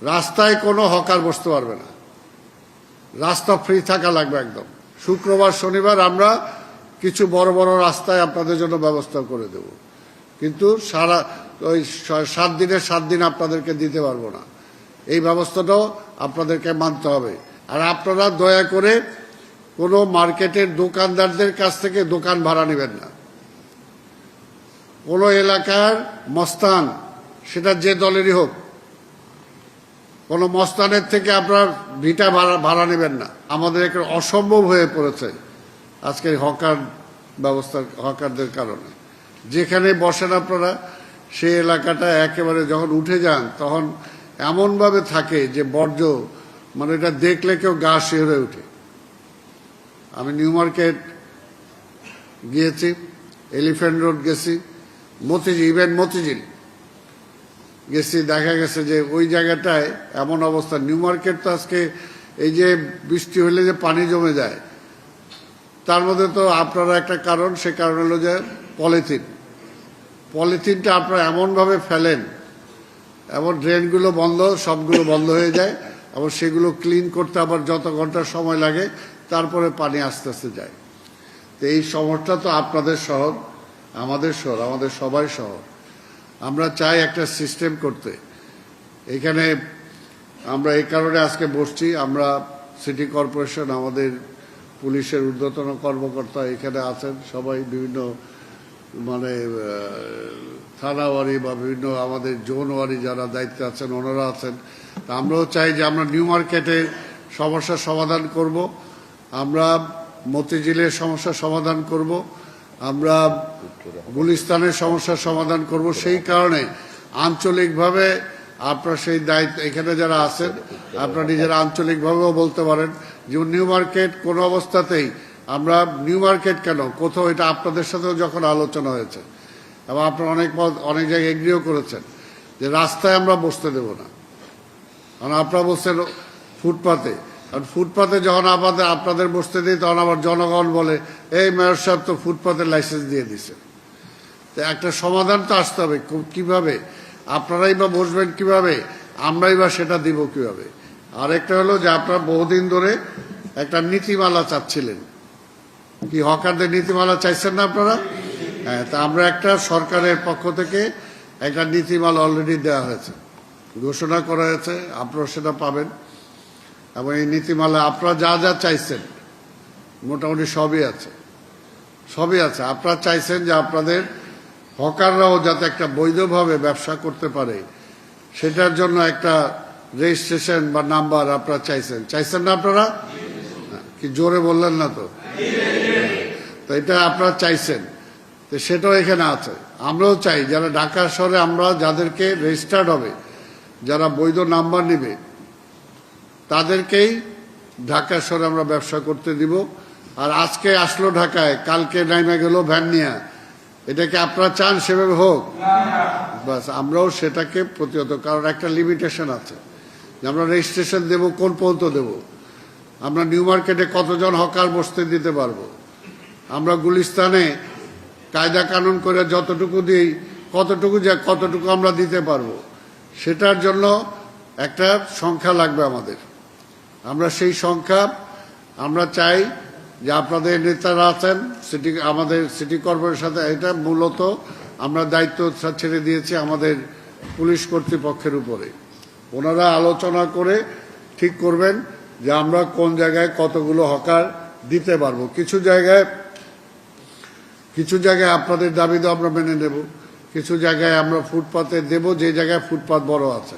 রাস্তায় কোনো হকার বসতে পারবে না, রাস্তা ফ্রি থাকা লাগবে একদম। শুক্রবার শনিবার আমরা কিছু বড় বড় রাস্তায় আপনাদের জন্য ব্যবস্থা করে দেব, কিন্তু ওই 7 দিনের 7 দিন আপনাদেরকে দিতে পারবো না। এই ব্যবস্থাটাও আপনাদেরকে মানতে হবে। আর আপনারা দয়া করে কোনো মার্কেটের দোকানদারদের কাছ থেকে দোকান ভাড়া নেবেন না। কোনো এলাকার মস্তান, সেটা যে দলেরই হোক, কোনো মস্তানের থেকে আপনার ভিটা ভাড়া নেবেন না। আমাদের একটা অসম্ভব হয়ে পড়েছে আজকের হকারদের কারণে। যেখানে বসেন আপনারা, সেই এলাকাটা একেবারে যখন উঠে যান তখন এমনভাবে থাকে যে বর্জ্য, মানে এটা দেখলে কেউ গা শিহরে ওঠে। আমি নিউ মার্কেট গিয়েছি, এলিফ্যান্ট রোড গেছি, মতিঝিল গেছি, দেখা গেছে যে ওই জায়গাটায় এমন অবস্থা। নিউ মার্কেট তো আজকে এই যে বৃষ্টি হলে যে পানি জমে যায়, তার মধ্যে তো আপনারা একটা কারণ, সে কারণ হলো যে পলিথিনটা আপনারা এমনভাবে ফেলেন, এমন ড্রেনগুলো বন্ধ, সবগুলো বন্ধ হয়ে যায়, এবং সেগুলো ক্লিন করতে আবার যত ঘন্টা সময় লাগে, তারপরে পানি আস্তে আস্তে যায়। তো এই শহরটা তো আপনাদের শহর, আমাদের শহর, আমাদের সবাই শহর। আমরা চাই একটা সিস্টেম করতে। এখানে আমরা এই কারণে আজকে বসছি, আমরা সিটি কর্পোরেশন, আমাদের পুলিশের ঊর্ধ্বতন কর্মকর্তা এখানে আছেন, সবাই বিভিন্ন মানে থানাওয়ারি বা বিভিন্ন আমাদের জোনওয়ারি যারা দায়িত্বে আছেন ওনারা আছেন। তা আমরাও চাই যে আমরা নিউ মার্কেটের সমস্যার সমাধান করব, আমরা মতিঝিলের সমস্যার সমাধান করব, আমরা গুলিস্তানের সমস্যার সমাধান করব। সেই কারণে আঞ্চলিকভাবে আপনার সেই দায়িত্ব, এখানে যারা আছেন আপনারা নিজেরা আঞ্চলিকভাবেও বলতে পারেন যে নিউ মার্কেট কোনো অবস্থাতেই, আমরা নিউ মার্কেট কেন, কোথাও এটা আপনাদের সাথেও যখন আলোচনা হয়েছে এবং আপনারা অনেক জায়গায় এগ্রিও করেছেন যে রাস্তায় আমরা বসতে দেব না। কারণ আপনারা বসছেন ফুটপাতে, আর ফুটপাতে যখন আপনাদের বসতে দিই তখন আবার জনগণ বলে এই মেয়র সাহেব তো ফুটপাতের লাইসেন্স দিয়ে দিছে। তো একটা সমাধান তো আসতে হবে। কিভাবে আপনারাই বা বসবেন, কিভাবে আমরাই বা সেটা দিব কিভাবে? আরেকটা হলো যে আপনারা বহুদিন ধরে একটা নীতিমালা চাচ্ছিলেন, কি হকারদের নীতিমালা চাইছেন না আপনারা? হ্যাঁ, তা আমরা একটা সরকারের পক্ষ থেকে একটা নীতিমালা অলরেডি দেওয়া হয়েছে, ঘোষণা করা হয়েছে, আপনারা সেটা পাবেন। এবং এই নীতিমালা আপনারা যা যা চাইছেন মোটামুটি সবই আছে। আপনারা চাইছেন যে আপনাদের হকাররাও যাতে একটা বৈধভাবে ব্যবসা করতে পারে, সেটার জন্য একটা রেজিস্ট্রেশন বা নাম্বার আপনারা চাইছেন না আপনারা? কি জোরে বললেন না তো? তো এটা আপনারা চাইছেন, তো সেটাও এখানে আছে। আমরাও চাই যারা ঢাকা শহরে, আমরা যাদেরকে রেজিস্টার্ড হবে, যারা বৈধ নাম্বার নেবে, তাদেরকেই ঢাকা শহরে আমরা ব্যবসা করতে দিব। আর আজকে আসলো ঢাকায়, কালকে নাইমা গেল ভ্যান নিয়ে, এটাকে আপনারা চান সেভাবে হোক? বাস, আমরাও সেটাকে প্রতিহত, কারণ একটা লিমিটেশন আছে যে আমরা রেজিস্ট্রেশন দেব কোন পর্যন্ত দেব, আমরা নিউ মার্কেটে কতজন হকার বসতে দিতে পারবো, আমরা গুলিস্তানে কায়দা কানুন করে যতটুকু দিই কতটুকু আমরা দিতে পারবো, সেটার জন্য একটা সংখ্যা লাগবে আমাদের। আমরা সেই সংখ্যা আমরা চাই যে আপনাদের নেতারা আছেন আমাদের সিটি কর্পোরেশনের সাথে, এটা মূলত আমরা দায়িত্ব ছেড়ে দিয়েছি আমাদের পুলিশ কর্তৃপক্ষের উপরে। ওনারা আলোচনা করে ঠিক করবেন যে আমরা কোন জায়গায় কতগুলো হকার দিতে পারবো। কিছু জায়গায় আপনাদের দাবি তো আমরা মেনে নেব, কিছু জায়গায় আমরা ফুটপাতে দেব, যে জায়গায় ফুটপাত বড় আছে।